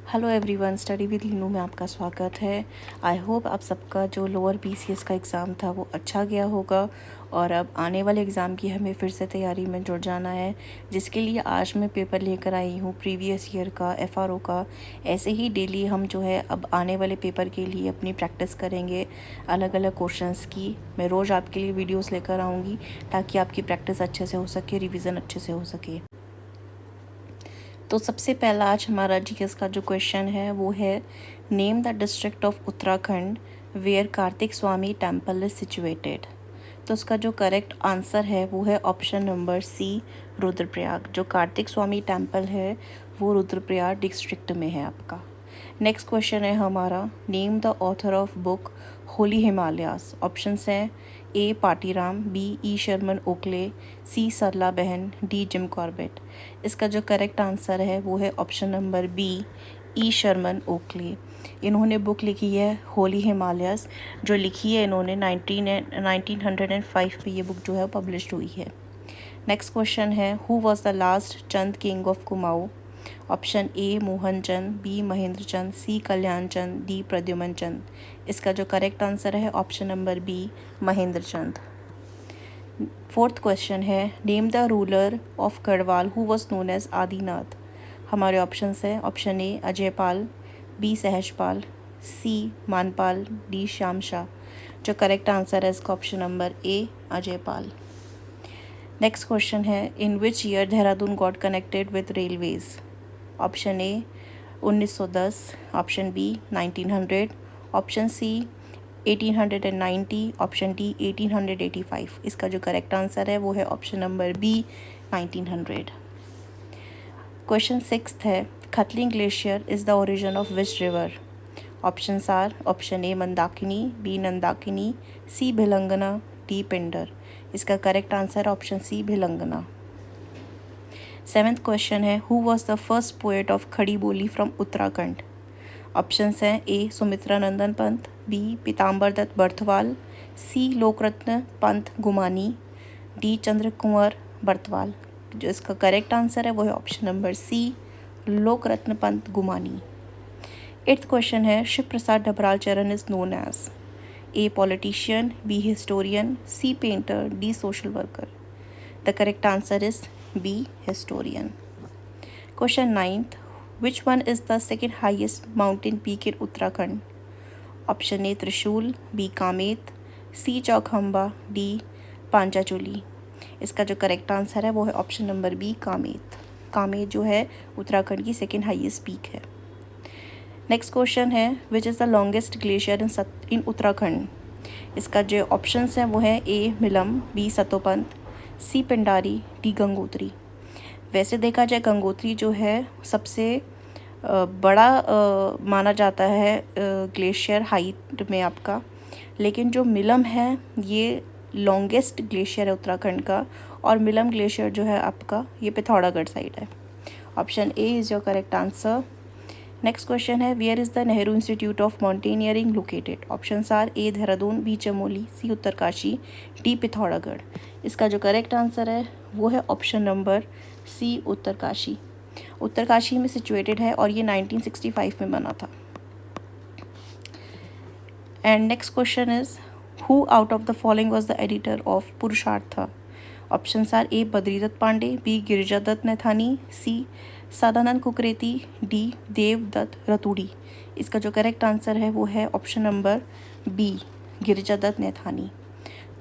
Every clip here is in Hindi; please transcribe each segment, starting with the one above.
Hello everyone, study with Leenu में आपका स्वागत है। आई होप आप सबका जो लोअर बीसीएस का एग्ज़ाम था वो अच्छा गया होगा और अब आने वाले एग्ज़ाम की हमें फिर से तैयारी में जुट जाना है, जिसके लिए आज मैं पेपर लेकर आई हूँ प्रीवियस ईयर का, एफआरओ का। ऐसे ही डेली हम जो है अब आने वाले पेपर के लिए अपनी प्रैक्टिस करेंगे अलग अलग क्वेश्चंस की। मैं रोज़ आपके लिए वीडियोज़ लेकर आऊँगी ताकि आपकी प्रैक्टिस अच्छे से हो सके, रिविज़न अच्छे से हो सके। तो सबसे पहला आज हमारा जीएस का जो क्वेश्चन है वो है, name the district of Uttarakhand where Kartik Swami temple is situated. तो उसका जो करेक्ट आंसर है वो है ऑप्शन नंबर सी, रुद्रप्रयाग। जो कार्तिक स्वामी टेम्पल है वो रुद्रप्रयाग डिस्ट्रिक्ट में है आपका। नेक्स्ट क्वेश्चन है हमारा, name the author of book Holi Himalayas. Options हैं ए पाटीराम, बी ई शर्मन ओकले, सी सरला बहन, डी जिम कॉर्बेट। इसका जो करेक्ट आंसर है वो है ऑप्शन नंबर बी, ई शर्मन ओकले। इन्होंने बुक लिखी है होली हिमालयास, जो लिखी है इन्होंने 1905 में ये बुक जो है पब्लिश्ड हुई है। नेक्स्ट क्वेश्चन है, who was the last Chand king of Kumaon. Option A Mohan Chand, B Mahendra Chand, C Kalyan Chand, D Pradyuman Chand. इसका जो करेक्ट आंसर है option number B, Mahendra Chand. Fourth question है, name the ruler of Garhwal who was known as Adinath. हमारे ऑप्शंस हैं option A Ajaypal, B Sahajpal, C Manpal, D Shyam Shah. जो करेक्ट आंसर है इसका option number A Ajaypal. Next question है, in which year Dehradun got connected with railways. Option A 1910, option B 1900, option C 1890, option D 1885। इसका जो करेक्ट आंसर है वो है option number B 1900। Question sixth है, Khatling glacier is the origin of which river. Options are option A Mandakini, B Nandakini, C Bhilangana, D Pindar. इसका correct answer option C Bhilangana. Seventh question है, who was the first poet of Khari Boli from Uttarakhand. Options हैं A Sumitra Nandan Pant, B Pitambar Dutt Barthwal, C Lokratna Pant Gumani, D Chandra Kunwar Barthwal. जो इसका करेक्ट आंसर है वो है option number C, Lokratna Pant Gumani. Eighth question है, Shiv Prasad Dabral Charan is known as a politician, B historian, C painter, D social worker. The correct answer is B historian. Question ninth, which one is the second highest mountain peak in Uttarakhand. Option A Trishul, B Kamet, C Chaukhamba, D Panchachuli. इसका जो करेक्ट आंसर है वो है option number B Kamet. Kamet जो है उत्तराखंड की सेकेंड हाइएस्ट पीक है। नेक्स्ट क्वेश्चन है, which is the longest glacier in Uttarakhand. इसका जो ऑप्शंस हैं वो है A Milam, B Satopanth, C Pindari, D Gangotri. वैसे देखा जाए गंगोत्री जो है सबसे बड़ा माना जाता है ग्लेशियर हाइट में आपका, लेकिन जो मिलम है ये लॉन्गेस्ट ग्लेशियर है उत्तराखंड का, और मिलम ग्लेशियर जो है आपका ये पिथौरागढ़ साइड है। Option A is your correct answer. Next question है, where is the Nehru institute of mountaineering located. Options are A Dehradun, B Chamoli, C Uttarkashi, D Pithoragarh. इसका जो करेक्ट आंसर है वो है option number C Uttarkashi. Uttarkashi में सिचुएटेड है और ये 1965 में बना था। And next question is, who out of the following was the editor of Purushartha. Options are A Badridatt Pande, B Girijadatt Naithani, C Sadanand Kukreti, D Devdatt Raturi. इसका जो करेक्ट आंसर है वो है option number B, Girijadatt Naithani.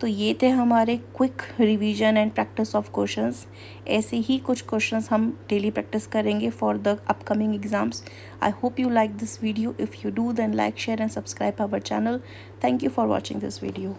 तो ये थे हमारे quick revision and practice of questions. ऐसे ही कुछ क्वेश्चंस हम डेली प्रैक्टिस करेंगे for the upcoming exams. I hope you like this video. If you do, then like, share and subscribe our channel. Thank you for watching this video.